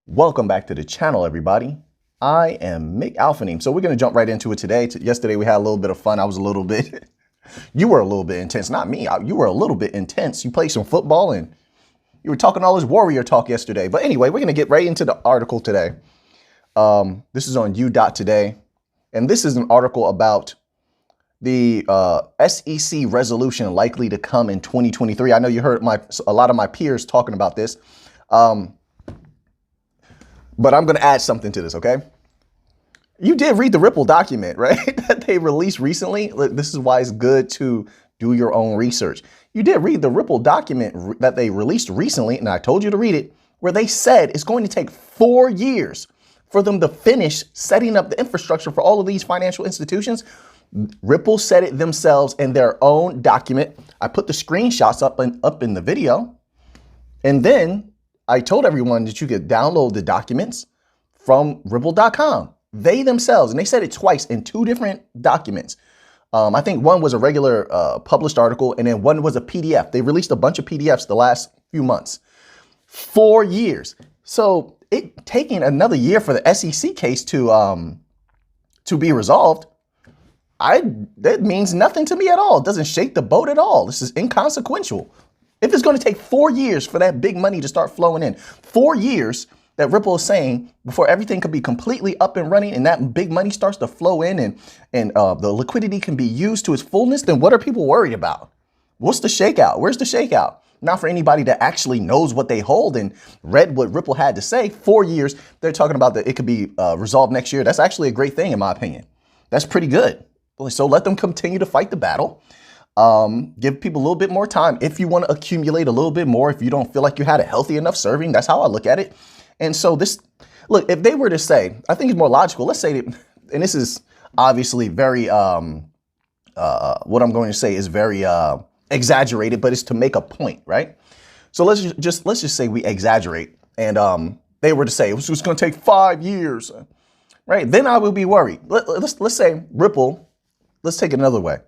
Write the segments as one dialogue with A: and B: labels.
A: Welcome back to the channel, everybody. I am Mick Alphanim. So we're going to jump right into it today. Yesterday, we had a little bit of fun. I was a little bit, you were a little bit intense, not me. You were a little bit intense. You played some football and you were talking all this warrior talk yesterday. But anyway, we're going to get right into the article today. This is on u.today. And this is an article about the SEC resolution likely to come in 2023. I know you heard a lot of my peers talking about this. But I'm going to add something to this, okay? You did read the Ripple document, right? That they released recently. This is why it's good to do your own research. You did read the Ripple document that they released recently, and I told you to read it, where they said it's going to take 4 years for them to finish setting up the infrastructure for all of these financial institutions. Ripple said it themselves in their own document. I put the screenshots up in the video, and then I told everyone that you could download the documents from ripple.com. They themselves, and they said it twice in 2 different documents. I think one was a regular published article, and then one was a PDF. They released a bunch of PDFs the last few months. 4 years. So it taking another year for the SEC case to be resolved, that means nothing to me at all. It doesn't shake the boat at all. This is inconsequential. If it's going to take 4 years for that big money to start flowing in, 4 years that Ripple is saying before everything could be completely up and running and that big money starts to flow in and the liquidity can be used to its fullness, then what are people worried about? What's the shakeout? Where's the shakeout? Not for anybody that actually knows what they hold and read what Ripple had to say. 4 years, they're talking about that it could be resolved next year. That's actually a great thing, in my opinion. That's pretty good. So let them continue to fight the battle. Give people a little bit more time. If you want to accumulate a little bit more, if you don't feel like you had a healthy enough serving, that's how I look at it. And so look, if they were to say, I think it's more logical. Let's say that, and this is obviously very, what I'm going to say is very, exaggerated, but it's to make a point, right? So let's just say we exaggerate and, they were to say it was just going to take 5 years, right? Then I would be worried. Let's say Ripple, let's take it another way.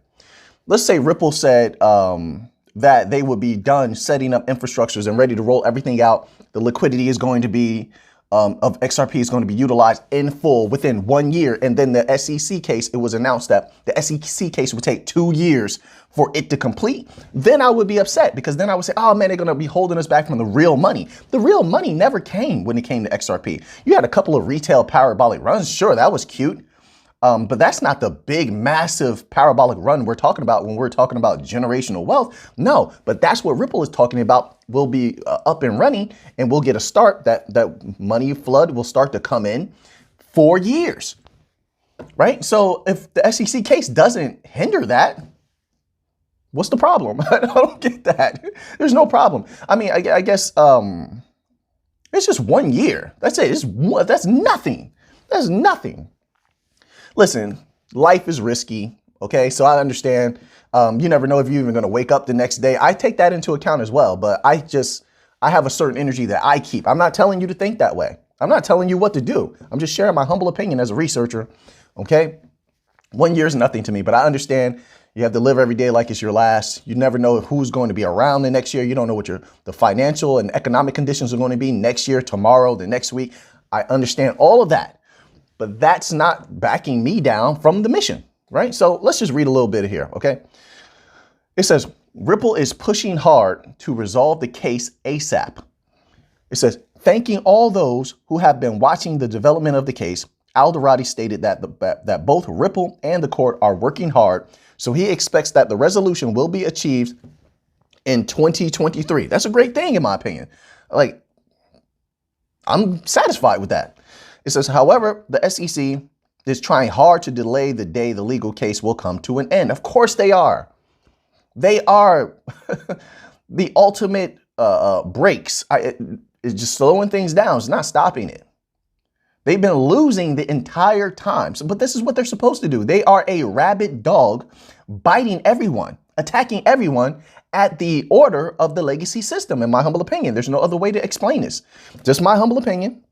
A: Let's say Ripple said that they would be done setting up infrastructures and ready to roll everything out. The liquidity is going to be of XRP is going to be utilized in full within 1 year. And then the SEC case, it was announced that the SEC case would take 2 years for it to complete. Then I would be upset because then I would say, oh man, they're going to be holding us back from the real money. The real money never came when it came to XRP. You had a couple of retail parabolic runs. Sure, that was cute. But that's not the big, massive parabolic run we're talking about when we're talking about generational wealth. No, but that's what Ripple is talking about. We'll be up and running and we'll get a start. That money flood will start to come in 4 years, right? So if the SEC case doesn't hinder that, what's the problem? I don't get that. There's no problem. I mean, I guess it's just 1 year. That's it. That's nothing. That's nothing. Listen, life is risky, okay? So I understand. You never know if you're even going to wake up the next day. I take that into account as well, but I have a certain energy that I keep. I'm not telling you to think that way. I'm not telling you what to do. I'm just sharing my humble opinion as a researcher, okay? 1 year is nothing to me, but I understand you have to live every day like it's your last. You never know who's going to be around the next year. You don't know what the financial and economic conditions are going to be next year, tomorrow, the next week. I understand all of that. But that's not backing me down from the mission, right? So let's just read a little bit here, okay? It says, Ripple is pushing hard to resolve the case ASAP. It says, thanking all those who have been watching the development of the case, Alderati stated that both Ripple and the court are working hard, so he expects that the resolution will be achieved in 2023. That's a great thing, in my opinion. Like, I'm satisfied with that. It says, however, the SEC is trying hard to delay the day the legal case will come to an end. Of course they are. They are the ultimate brakes. It's just slowing things down. It's not stopping it. They've been losing the entire time. But this is what they're supposed to do. They are a rabid dog biting everyone, attacking everyone at the order of the legacy system, in my humble opinion. There's no other way to explain this. Just my humble opinion.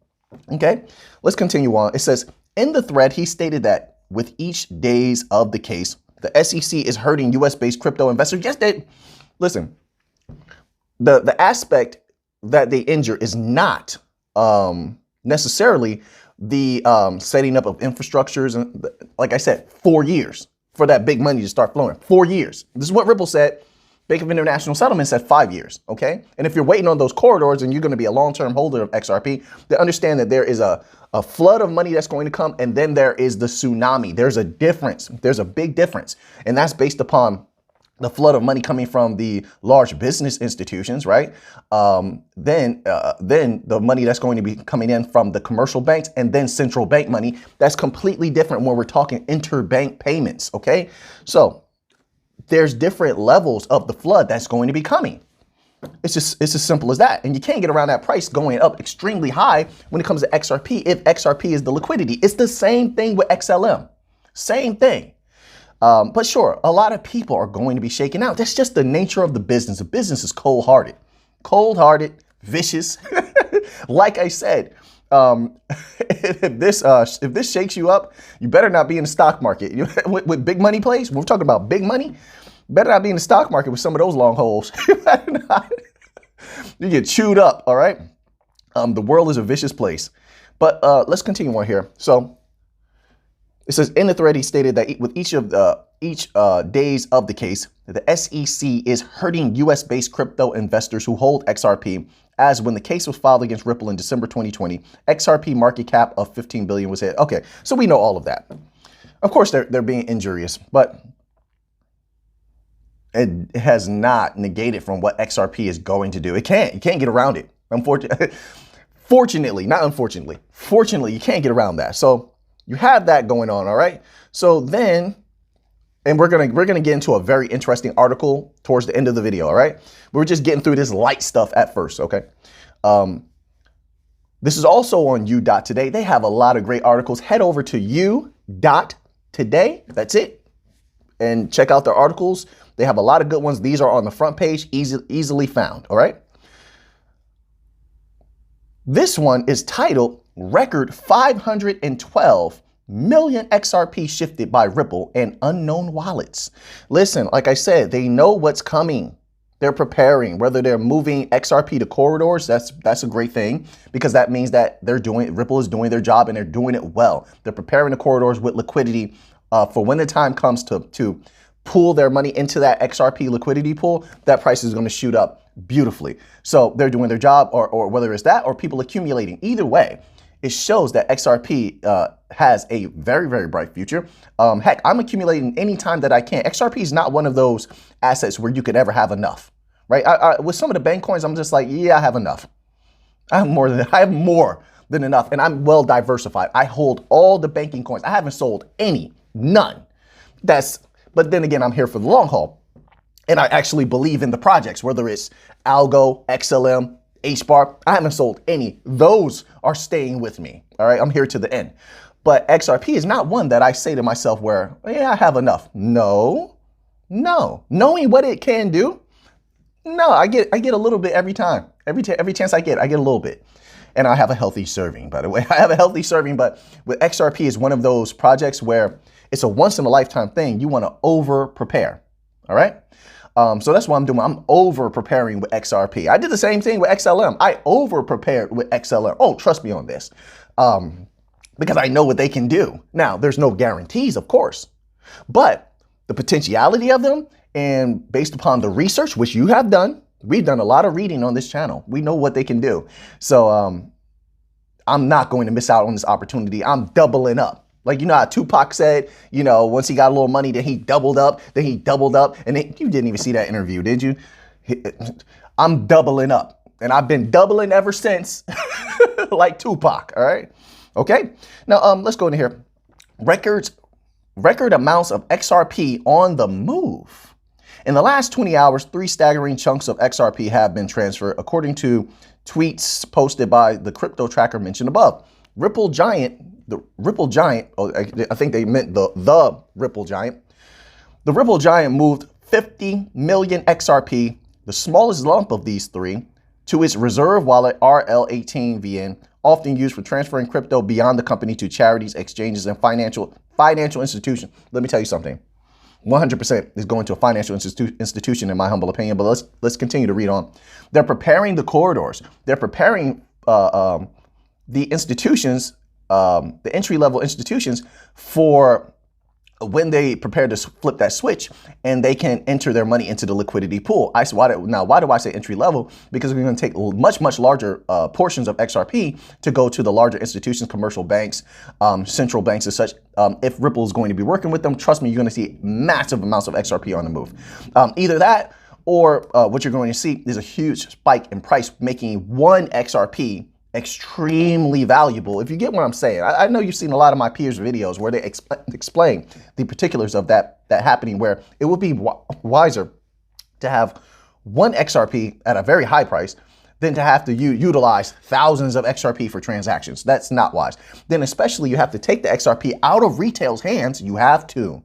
A: Okay, let's continue on. It says, in the thread, he stated that with each days of the case, the SEC is hurting US-based crypto investors. Yes, listen, the aspect that they injure is not necessarily the setting up of infrastructures. And like I said, 4 years for that big money to start flowing. 4 years. This is what Ripple said. Bank of International Settlement said 5 years, okay? And if you're waiting on those corridors and you're going to be a long-term holder of XRP, then understand that there is a flood of money that's going to come, and then there is the tsunami. There's a difference. There's a big difference, and that's based upon the flood of money coming from the large business institutions, right? Then the money that's going to be coming in from the commercial banks, and then central bank money. That's completely different when we're talking interbank payments, okay? So there's different levels of the flood that's going to be coming. It's as simple as that. And you can't get around that price going up extremely high when it comes to XRP if XRP is the liquidity. It's the same thing with XLM. Same thing. But sure, a lot of people are going to be shaken out. That's just the nature of the business. The business is cold-hearted, vicious. Like I said, if this shakes you up, you better not be in the stock market. With big money plays, we're talking about big money, better not be in the stock market with some of those long holes. You better not. You get chewed up, all right? The world is a vicious place. But let's continue on here. So it says in the thread, he stated that with each days of the case, the SEC is hurting US-based crypto investors who hold XRP, as when the case was filed against Ripple in December 2020, XRP market cap of 15 billion was hit. Okay, so we know all of that. Of course, they're being injurious, but it has not negated from what XRP is going to do. You can't get around it. Fortunately, you can't get around that. So you have that going on, all right? So then, and we're gonna get into a very interesting article towards the end of the video, all right? We're just getting through this light stuff at first, okay? This is also on u.today. They have a lot of great articles. Head over to u.today. That's it. And check out their articles. They have a lot of good ones. These are on the front page, easily found, all right? This one is titled Record 512 million XRP shifted by Ripple and unknown wallets. Listen, like I said, they know what's coming. They're preparing, whether they're moving XRP to corridors. That's a great thing, because that means that Ripple is doing their job and they're doing it well. They're preparing the corridors with liquidity for when the time comes to pool their money into that XRP liquidity pool. That price is going to shoot up beautifully. So they're doing their job, or whether it's that or people accumulating. Either way, it shows that XRP has a very, very bright future. Heck, I'm accumulating any time that I can. XRP is not one of those assets where you could ever have enough, right? With some of the bank coins, I'm just like, yeah, I have enough. I have more than enough, and I'm well diversified. I hold all the banking coins. I haven't sold any, none. But then again, I'm here for the long haul, and I actually believe in the projects, whether it's Algo, XLM, HBAR. I haven't sold any. Those are staying with me. All right. I'm here to the end. But XRP is not one that I say to myself where, yeah, I have enough. No. Knowing what it can do. No, I get a little bit every time. Every chance I get a little bit. And I have a healthy serving, by the way. I have a healthy serving, but with XRP is one of those projects where it's a once in a lifetime thing. You want to over prepare. All right. So that's what I'm doing. I'm over preparing with XRP. I did the same thing with XLM. I over prepared with XLM. Oh, trust me on this. Because I know what they can do. Now, there's no guarantees, of course, but the potentiality of them, and based upon the research, which you have done, we've done a lot of reading on this channel. We know what they can do. So I'm not going to miss out on this opportunity. I'm doubling up. Like, you know how Tupac said, you know, once he got a little money, then he doubled up, and then you didn't even see that interview, did you? I'm doubling up, and I've been doubling ever since, like Tupac, all right? Okay, now let's go into here. Record amounts of XRP on the move. In the last 20 hours, 3 staggering chunks of XRP have been transferred, according to tweets posted by the crypto tracker mentioned above. The Ripple Giant, oh, I think they meant the Ripple Giant. The Ripple Giant moved 50 million XRP, the smallest lump of these 3, to its reserve wallet RL18VN, often used for transferring crypto beyond the company to charities, exchanges, and financial institutions. Let me tell you something. 100% is going to a financial institution, in my humble opinion. But let's continue to read on. They're preparing the corridors. They're preparing the institutions, the entry-level institutions, for when they prepare to flip that switch, and they can enter their money into the liquidity pool. Why do I say entry level? Because we're going to take much larger portions of XRP to go to the larger institutions, commercial banks, central banks and such. If Ripple is going to be working with them, trust me, you're going to see massive amounts of XRP on the move. Either that, or what you're going to see is a huge spike in price, making one XRP extremely valuable. If you get what I'm saying, I know you've seen a lot of my peers' videos where they explain the particulars of that happening, where it would be wiser to have one XRP at a very high price than to have to utilize thousands of XRP for transactions. That's not wise. Then especially you have to take the XRP out of retail's hands. You have to.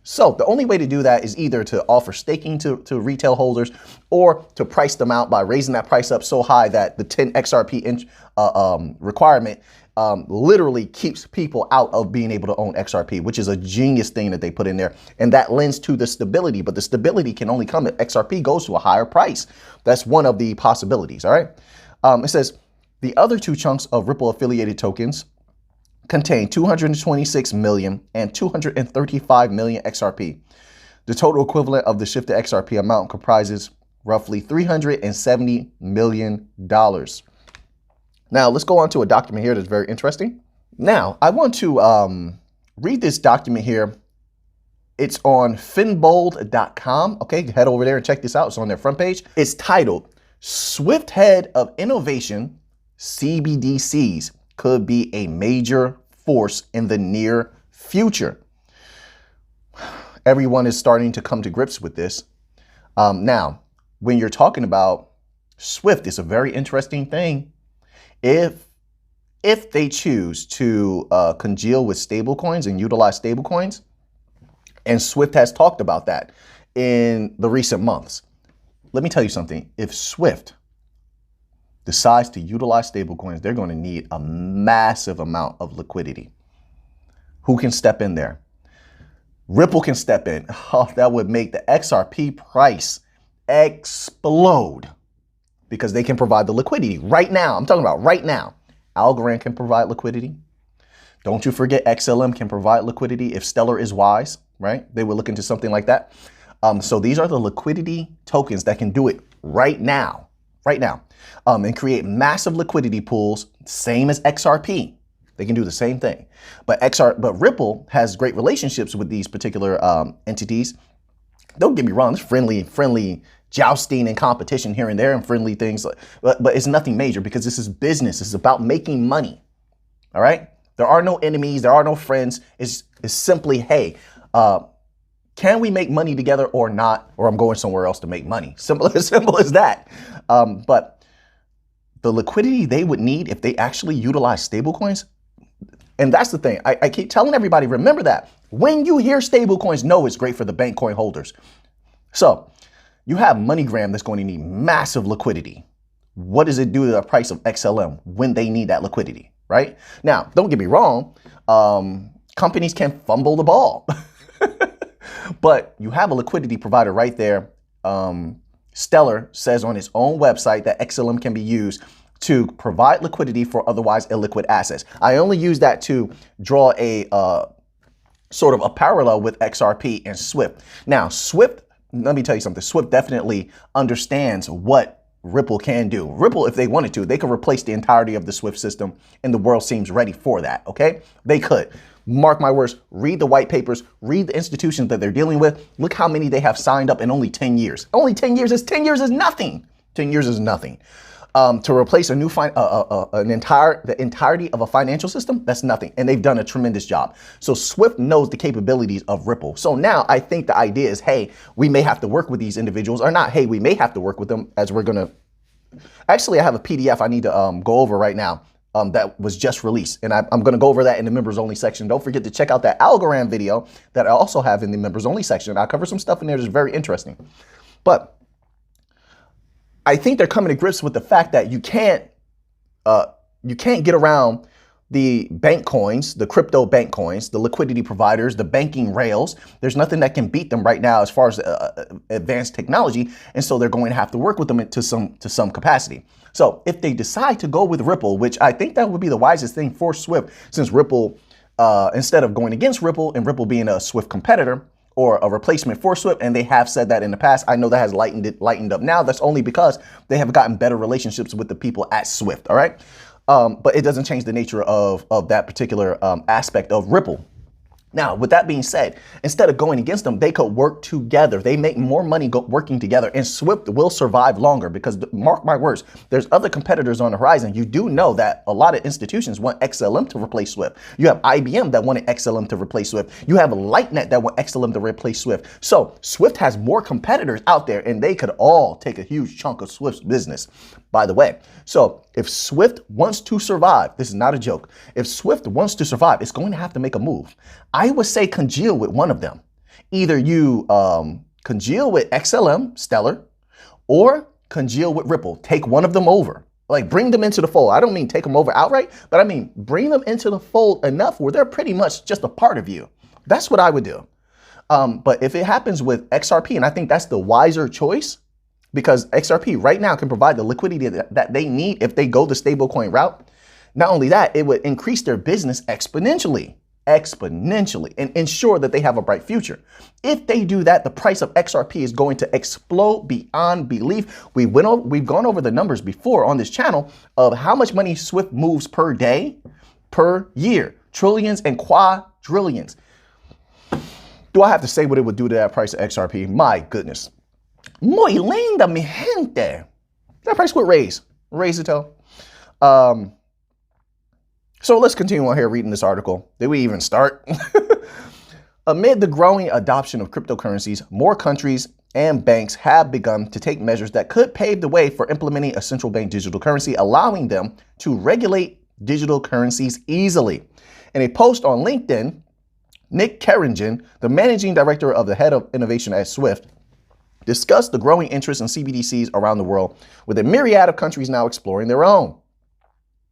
A: So the only way to do that is either to offer staking to retail holders, or to price them out by raising that price up so high that the 10 XRP requirement literally keeps people out of being able to own XRP, which is a genius thing that they put in there. And that lends to the stability, but the stability can only come if XRP goes to a higher price. That's one of the possibilities, all right? It says the other two chunks of Ripple affiliated tokens contain 226 million and 235 million XRP. The total equivalent of the shifted XRP amount comprises roughly $370 million. Now, let's go on to a document here that's very interesting. Now, I want to read this document here. It's on finbold.com. Okay, head over there and check this out. It's on their front page. It's titled, Swift Head of Innovation, CBDCs could be a major force in the near future. Everyone is starting to come to grips with this. Now, when you're talking about Swift, it's a very interesting thing. If they choose to congeal with stablecoins and utilize stablecoins, and Swift has talked about that in the recent months. Let me tell you something. If Swift decides to utilize stablecoins, they're going to need a massive amount of liquidity. Who can step in there? Ripple can step in. Oh, that would make the XRP price explode, because they can provide the liquidity right now. I'm talking about right now. Algorand can provide liquidity. Don't you forget XLM can provide liquidity if Stellar is wise, right? They would look into something like that. So these are the liquidity tokens that can do it right now. And create massive liquidity pools, same as XRP. They can do the same thing. But Ripple has great relationships with these particular entities. Don't get me wrong, there's friendly jousting and competition here and there, and friendly things, but it's nothing major, because this is business. It's about making money. All right? There are no enemies, there are no friends. It's simply, hey, can we make money together or not? Or I'm going somewhere else to make money. Simple as that. But the liquidity they would need if they actually utilize stablecoins, and that's the thing. I keep telling everybody, remember that. When you hear stablecoins, know it's great for the bank coin holders. So you have MoneyGram that's going to need massive liquidity. What does it do to the price of XLM when they need that liquidity, right? Now, don't get me wrong. Companies can fumble the ball. But you have a liquidity provider right there. Stellar says on its own website that XLM can be used to provide liquidity for otherwise illiquid assets. I only use that to draw a sort of a parallel with XRP and Swift. Now, Swift, let me tell you something. Swift definitely understands what Ripple can do. Ripple, if they wanted to, they could replace the entirety of the Swift system, and the world seems ready for that, okay? They could. Mark my words, read the white papers, read the institutions that they're dealing with. Look how many they have signed up in only 10 years. Only 10 years is 10 years is nothing. 10 years is nothing. To replace a new the entirety of a financial system, that's nothing. And they've done a tremendous job. So Swift knows the capabilities of Ripple. So now I think the idea is, hey, we may have to work with these individuals, or not, hey, we may have to work with them, as we're going to. Actually, I have a PDF I need to go over right now. That was just released. And I'm going to go over that in the members only section. Don't forget to check out that Algorand video that I also have in the members only section. I'll cover some stuff in there that's very interesting. But I think they're coming to grips with the fact that you can't get around the bank coins, the crypto bank coins, the liquidity providers, the banking rails. There's nothing that can beat them right now as far as advanced technology. And so they're going to have to work with them to some capacity. So if they decide to go with Ripple, which I think that would be the wisest thing for Swift, since Ripple, instead of going against Ripple and Ripple being a Swift competitor or a replacement for Swift, and they have said that in the past. I know that has lightened up now. That's only because they have gotten better relationships with the people at Swift, all right? But it doesn't change the nature of that particular aspect of Ripple. Now, with that being said, instead of going against them, they could work together. They make more money working together, and Swift will survive longer because, mark my words, there's other competitors on the horizon. You do know that a lot of institutions want XLM to replace Swift. You have IBM that wanted XLM to replace Swift. You have Lightnet that want XLM to replace Swift. So Swift has more competitors out there, and they could all take a huge chunk of Swift's business, by the way. So if Swift wants to survive, this is not a joke. If Swift wants to survive, it's going to have to make a move. I would say congeal with one of them. Either you congeal with XLM, Stellar, or congeal with Ripple. Take one of them over. Like, bring them into the fold. I don't mean take them over outright, but I mean bring them into the fold enough where they're pretty much just a part of you. That's what I would do. But if it happens with XRP, and I think that's the wiser choice, because XRP right now can provide the liquidity that they need if they go the stablecoin route. Not only that, it would increase their business exponentially and ensure that they have a bright future. If they do that, the price of XRP is going to explode beyond belief. We've gone over the numbers before on this channel of how much money Swift moves per day, per year, trillions and quadrillions. Do I have to say what it would do to that price of XRP? My goodness. Muy linda, mi gente. That price would raise it though. So let's continue on here reading this article. Did we even start? Amid the growing adoption of cryptocurrencies, more countries and banks have begun to take measures that could pave the way for implementing a central bank digital currency, allowing them to regulate digital currencies easily. In a post on LinkedIn, Nick Carringen, the managing director of the head of innovation at Swift, discussed the growing interest in CBDCs around the world, with a myriad of countries now exploring their own.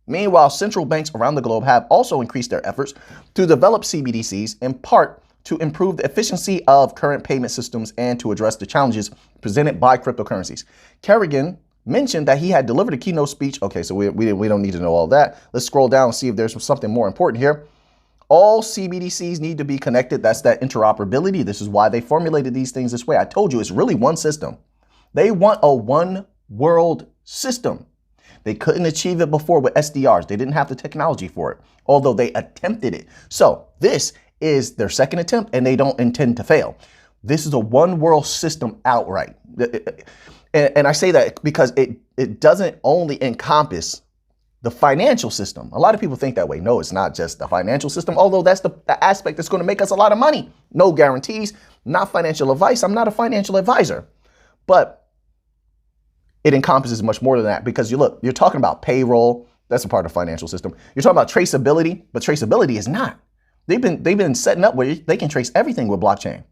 A: Meanwhile, central banks around the globe have also increased their efforts to develop CBDCs, in part to improve the efficiency of current payment systems and to address the challenges presented by cryptocurrencies. Carringen mentioned that he had delivered a keynote speech. Okay, so we don't need to know all that. Let's scroll down and see if there's something more important here. All CBDCs need to be connected. That's that interoperability. This is why they formulated these things this way. I told you, it's really one system. They want a one world system. They couldn't achieve it before with SDRs. They didn't have the technology for it, although they attempted it. So this is their second attempt, and they don't intend to fail. This is a one world system outright. And I say that because it doesn't only encompass the financial system. A lot of people think that way. No, it's not just the financial system, although that's the aspect that's going to make us a lot of money. No guarantees, not financial advice. I'm not a financial advisor, but it encompasses much more than that, because you're talking about payroll. That's a part of the financial system. You're talking about traceability, but traceability is not. They've been setting up where they can trace everything with blockchain.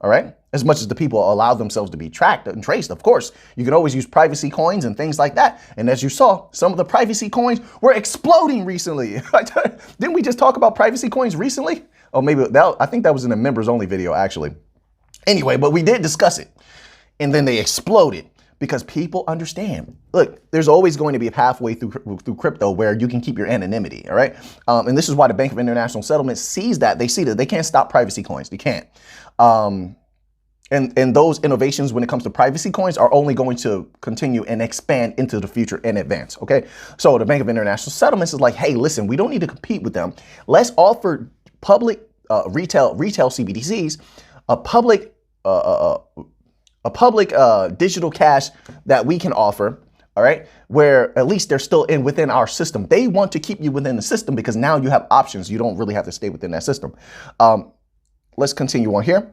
A: All right. As much as the people allow themselves to be tracked and traced, of course, you can always use privacy coins and things like that. And as you saw, some of the privacy coins were exploding recently. Didn't we just talk about privacy coins recently? Oh, maybe I think that was in a members only video, actually. Anyway, but we did discuss it, and then they exploded. Because people understand, look, there's always going to be a pathway through crypto where you can keep your anonymity, all right? And this is why the Bank of International Settlements sees that. They see that they can't stop privacy coins. They can't. And those innovations when it comes to privacy coins are only going to continue and expand into the future and advance, okay? So the Bank of International Settlements is like, hey, listen, we don't need to compete with them. Let's offer public retail CBDCs, a public digital cash that we can offer, all right, where at least they're still within our system. They want to keep you within the system because now you have options. You don't really have to stay within that system. Let's continue on here.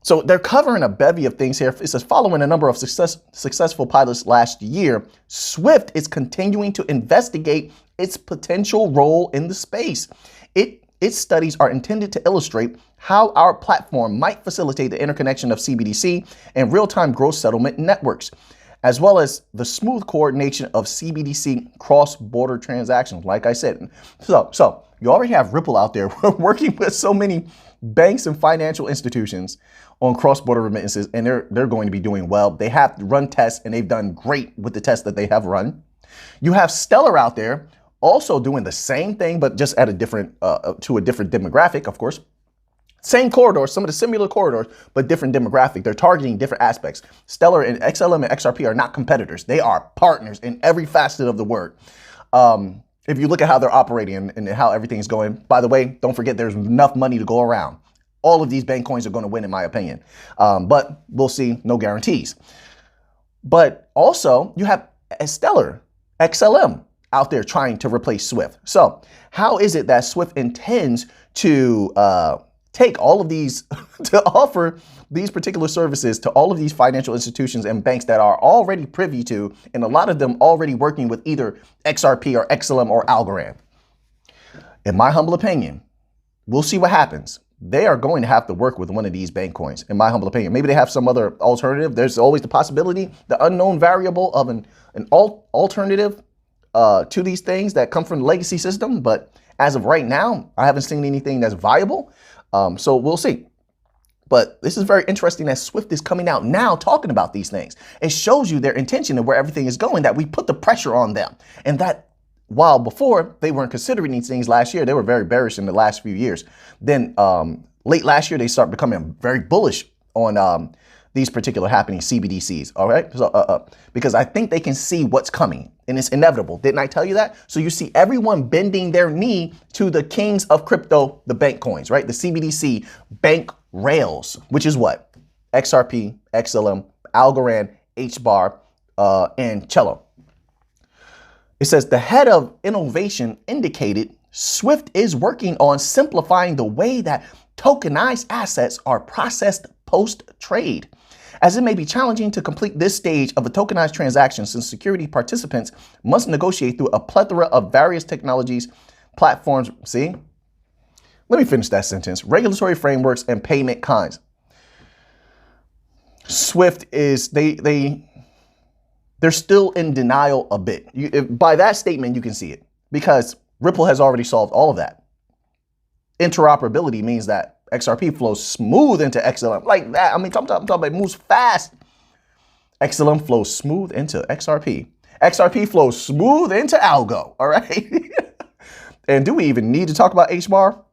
A: So they're covering a bevy of things here. It says, following a number of successful pilots last year, Swift is continuing to investigate its potential role in the space. Its studies are intended to illustrate how our platform might facilitate the interconnection of CBDC and real-time gross settlement networks. as well as the smooth coordination of CBDC cross-border transactions, like I said. So you already have Ripple out there working with so many banks and financial institutions on cross-border remittances, and they're going to be doing well. They have run tests, and they've done great with the tests that they have run. You have Stellar out there also doing the same thing, but just at a different, to a different demographic, of course. Same corridors, some of the similar corridors, but different demographic. They're targeting different aspects. Stellar and XLM and XRP are not competitors. They are partners in every facet of the word. If you look at how they're operating and how everything's going, by the way, don't forget there's enough money to go around. All of these bank coins are going to win, in my opinion. But we'll see, no guarantees. But also, you have Stellar, XLM out there trying to replace Swift. So how is it that Swift intends to take all of these, to offer these particular services to all of these financial institutions and banks that are already privy to, and a lot of them already working with either XRP or XLM or Algorand? In my humble opinion, we'll see what happens. They are going to have to work with one of these bank coins, in my humble opinion. Maybe they have some other alternative. There's always the possibility, the unknown variable of an alternative to these things that come from the legacy system. But as of right now, I haven't seen anything that's viable. So we'll see. But this is very interesting that Swift is coming out now talking about these things. It shows you their intention and where everything is going, that we put the pressure on them. And that while before they weren't considering these things last year, they were very bearish in the last few years. Then late last year, they start becoming very bullish on these particular happening CBDCs. All right. So because I think they can see what's coming, and it's inevitable. Didn't I tell you that? So you see everyone bending their knee to the kings of crypto, the bank coins, right? The CBDC bank rails, which is what? XRP, XLM, Algorand, HBAR, and Cello. It says the head of innovation indicated Swift is working on simplifying the way that tokenized assets are processed post-trade, as it may be challenging to complete this stage of a tokenized transaction since security participants must negotiate through a plethora of various technologies, platforms. See? Let me finish that sentence. Regulatory frameworks and payment kinds. Swift is, they're still in denial a bit. By that statement, you can see it, because Ripple has already solved all of that. Interoperability means that XRP flows smooth into XLM like that. I mean, I'm talking about it moves fast. XLM flows smooth into XRP. XRP flows smooth into Algo. All right. And do we even need to talk about HBAR?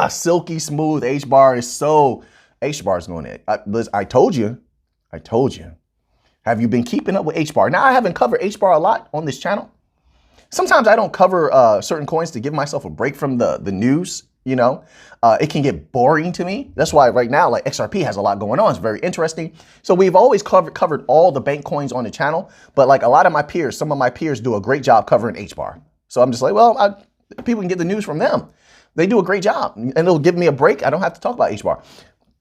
A: Silky smooth. HBAR is so, HBAR is going in. I told you. Have you been keeping up with HBAR? Now, I haven't covered HBAR a lot on this channel. Sometimes I don't cover certain coins to give myself a break from the news. You know, it can get boring to me. That's why right now, like XRP has a lot going on. It's very interesting. So we've always covered all the bank coins on the channel. But like a lot of my peers, some of my peers do a great job covering HBAR. So I'm just like, well, people can get the news from them. They do a great job, and it'll give me a break. I don't have to talk about HBAR.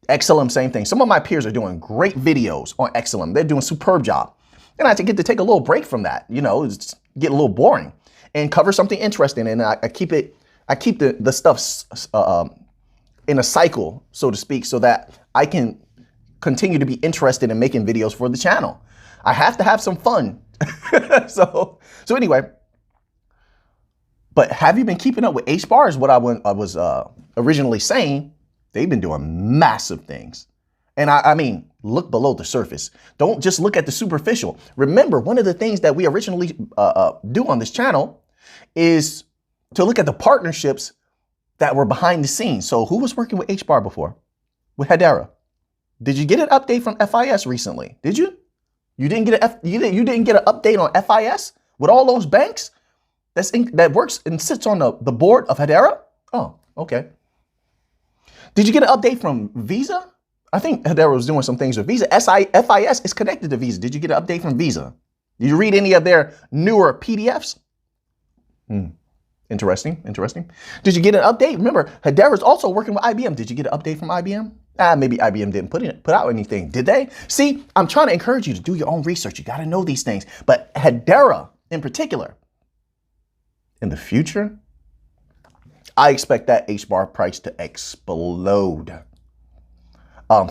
A: XLM, same thing. Some of my peers are doing great videos on XLM. They're doing a superb job. And I get to take a little break from that. You know, it's get a little boring and cover something interesting. And I keep the stuff in a cycle, so to speak, so that I can continue to be interested in making videos for the channel. I have to have some fun. So anyway, but have you been keeping up with HBAR is what I was originally saying. They've been doing massive things. And I mean, look below the surface. Don't just look at the superficial. Remember, one of the things that we originally do on this channel is to look at the partnerships that were behind the scenes. So who was working with HBAR before? With Hedera. Did you get an update from FIS recently? Did you? You didn't get you didn't get an update on FIS with all those banks that works and sits on the board of Hedera? Oh, okay. Did you get an update from Visa? I think Hedera was doing some things with Visa. FIS is connected to Visa. Did you get an update from Visa? Did you read any of their newer PDFs? Interesting. Did you get an update? Remember, Hedera is also working with IBM. Did you get an update from IBM? Maybe IBM didn't put out anything, did they? See, I'm trying to encourage you to do your own research. You got to know these things. But Hedera in particular, in the future, I expect that HBAR price to explode.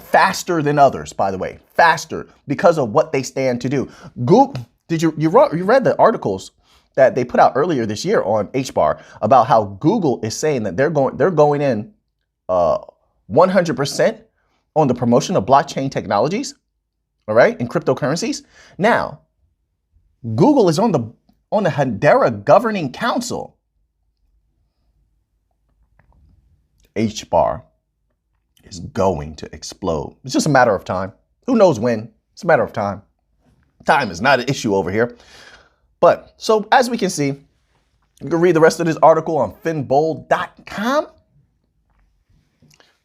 A: faster than others, by the way, faster because of what they stand to do. Google, did you read the articles that they put out earlier this year on HBAR about how Google is saying that they're going in 100% on the promotion of blockchain technologies, all right, and cryptocurrencies. Now, Google is on the Hedera Governing Council. HBAR is going to explode. It's just a matter of time. Who knows when? It's a matter of time. Time is not an issue over here. But so as we can see, you can read the rest of this article on finbold.com.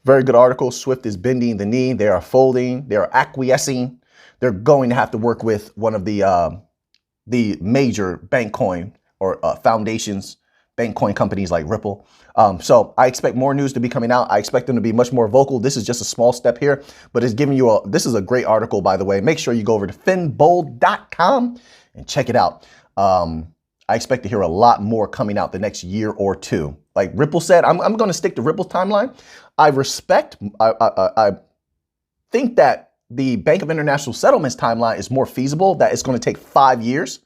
A: Very good article. Swift is bending the knee. They are folding. They are acquiescing. They're going to have to work with one of the major bank coin or foundations, bank coin companies like Ripple. So I expect more news to be coming out. I expect them to be much more vocal. This is just a small step here, but it's giving you this is a great article, by the way. Make sure you go over to finbold.com and check it out. I expect to hear a lot more coming out the next year or two. Like Ripple said, I'm going to stick to Ripple's timeline. I think that the Bank of International Settlements timeline is more feasible, that it's going to take 5 years.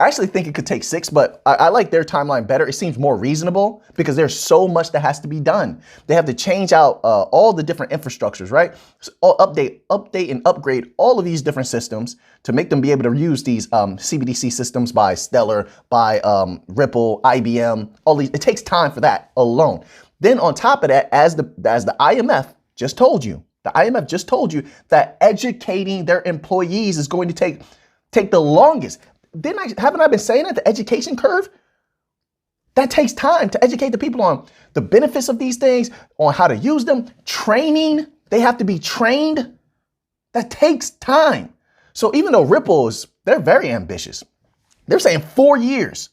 A: I actually think it could take 6, but I like their timeline better. It seems more reasonable because there's so much that has to be done. They have to change out all the different infrastructures, right? So update and upgrade all of these different systems to make them be able to use these CBDC systems by Stellar, by Ripple, IBM, all these. It takes time for that alone. Then on top of that, as the IMF just told you, that educating their employees is going to take the longest. Haven't I been saying that? The education curve? That takes time to educate the people on the benefits of these things, on how to use them. Training, they have to be trained. That takes time. So even though they're very ambitious. They're saying 4 years.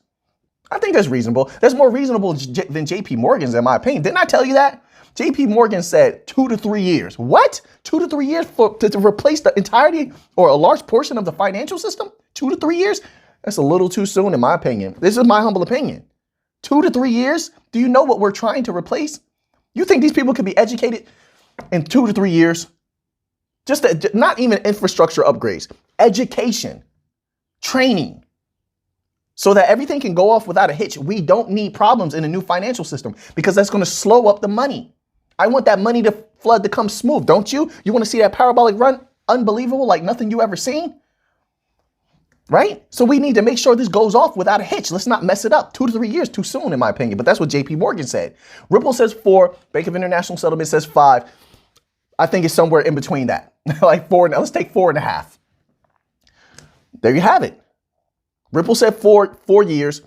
A: I think that's reasonable. That's more reasonable than JP Morgan's, in my opinion. Didn't I tell you that? JP Morgan said 2 to 3 years. What? 2 to 3 years to replace the entirety or a large portion of the financial system? 2 to 3 years? That's a little too soon, in my opinion. This is my humble opinion. 2 to 3 years? Do you know what we're trying to replace? You think these people could be educated in 2 to 3 years? Not even infrastructure upgrades, education, training, so that everything can go off without a hitch. We don't need problems in a new financial system because that's going to slow up the money. I want that money to flood to come smooth, don't you? You want to see that parabolic run unbelievable, like nothing you ever seen? Right? So we need to make sure this goes off without a hitch. Let's not mess it up. 2 to 3 years, too soon, in my opinion. But that's what JP Morgan said. Ripple says 4. Bank of International Settlement says 5. I think it's somewhere in between that. Like 4. Let's take 4.5. There you have it. Ripple said 4 years.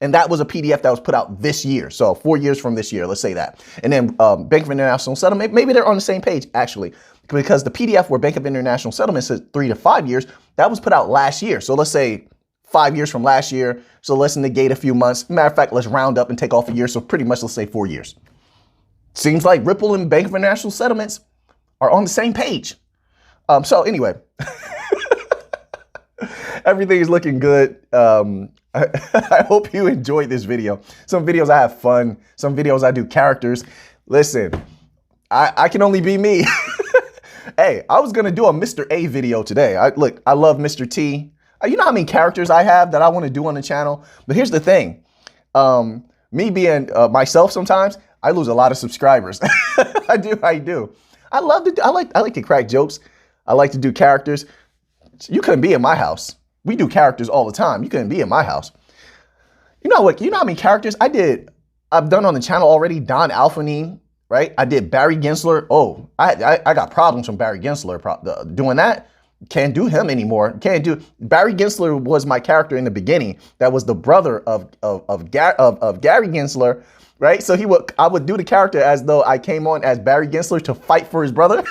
A: And that was a PDF that was put out this year. So 4 years from this year, let's say that. And then Bank of International Settlement, maybe they're on the same page, actually, because the PDF where Bank of International Settlement says 3 to 5 years, that was put out last year. So let's say 5 years from last year. So let's negate a few months. Matter of fact, let's round up and take off a year. So pretty much let's say 4 years. Seems like Ripple and Bank of International Settlements are on the same page. So anyway, everything is looking good. I hope you enjoyed this video. Some videos I have fun. Some videos I do characters. Listen, I can only be me. Hey, I was going to do a Mr. A video today. I love Mr. T. You know how many characters I have that I want to do on the channel? But here's the thing. Me being myself sometimes, I lose a lot of subscribers. I do. I like to crack jokes. I like to do characters. You couldn't be in my house. We do characters all the time. You couldn't be in my house. You know what? You know how many characters I've done on the channel already? Don Alphanine, right? I did Barry Gensler. Oh, I got problems from Barry Gensler doing that. Can't do him anymore. Barry Gensler was my character in the beginning. That was the brother of Gary Gensler, right? So I would do the character as though I came on as Barry Gensler to fight for his brother.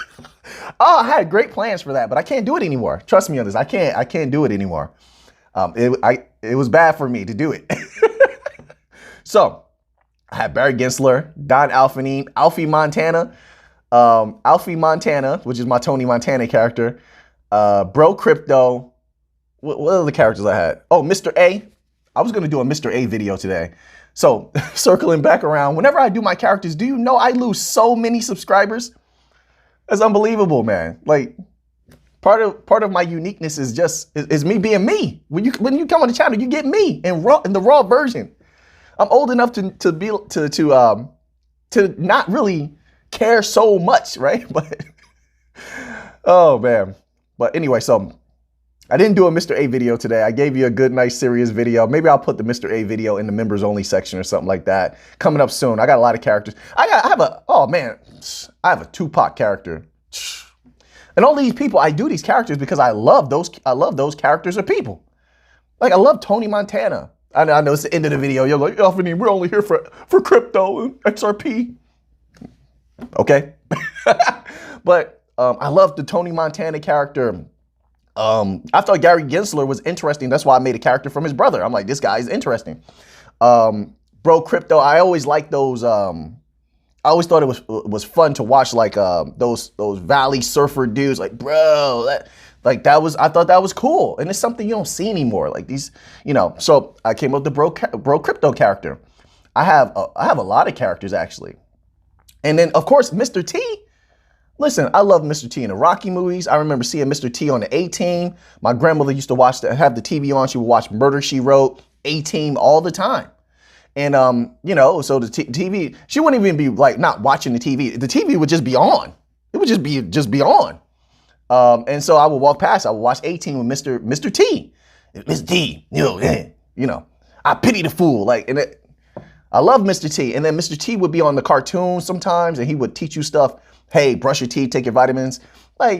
A: Oh, I had great plans for that, but I can't do it anymore. Trust me on this. I can't do it anymore. It was bad for me to do it. So I had Barry Gensler, Don Alphanine, Alfie Montana, which is my Tony Montana character, Bro Crypto. What other characters I had? Oh, Mr. A. I was going to do a Mr. A video today. So circling back around, whenever I do my characters, do you know I lose so many subscribers? That's unbelievable, man. Like part of my uniqueness is just is me being me. When you come on the channel, you get me in the raw version. I'm old enough to not really care so much, right? But oh man. But anyway, so I didn't do a Mr. A video today. I gave you a good, nice, serious video. Maybe I'll put the Mr. A video in the members only section or something like that. Coming up soon. I got a lot of characters. I have a Tupac character. And all these people, I do these characters because I love those characters or people. Like I love Tony Montana. I know it's the end of the video. You're like, Anthony, we're only here for crypto and XRP. Okay. But I love the Tony Montana character. I thought Gary Gensler was interesting. That's why I made a character from his brother. I'm like, this guy is interesting. Bro Crypto, I always liked those. I always thought it was fun to watch like those Valley Surfer dudes. Like, bro, I thought that was cool. And it's something you don't see anymore. Like these, so I came up with the Bro Crypto character. I have a lot of characters actually. And then of course, Mr. T. Listen, I love Mr. T in the Rocky movies. I remember seeing Mr. T on the A-Team. My grandmother used to have the TV on. She would watch Murder, She Wrote, A-Team all the time. And, so the TV, she wouldn't even be like not watching the TV. The TV would just be on. It would just be on. And so I would walk past, I would watch A-Team with Mr. T. Mr. T, I pity the fool. I love Mr. T. And then Mr. T would be on the cartoons sometimes and he would teach you stuff. Hey, brush your teeth, take your vitamins.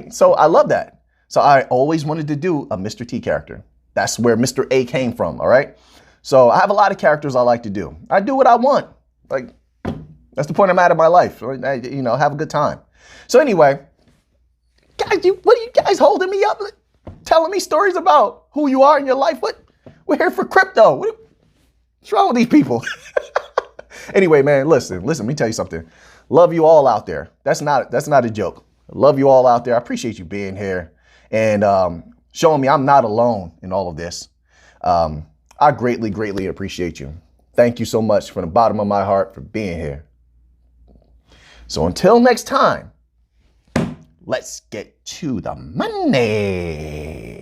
A: So I love that. So I always wanted to do a Mr. T character. That's where Mr. A came from, all right? So I have a lot of characters I like to do. I do what I want. That's the point I'm at in my life. Have a good time. So anyway, guys, what are you guys holding me up? Telling me stories about who you are in your life? What? We're here for crypto. What's wrong with these people? Anyway, man, listen, let me tell you something. Love you all out there. That's not a joke. Love you all out there. I appreciate you being here and showing me I'm not alone in all of this. I greatly, greatly appreciate you. Thank you so much from the bottom of my heart for being here. So until next time, let's get to the money.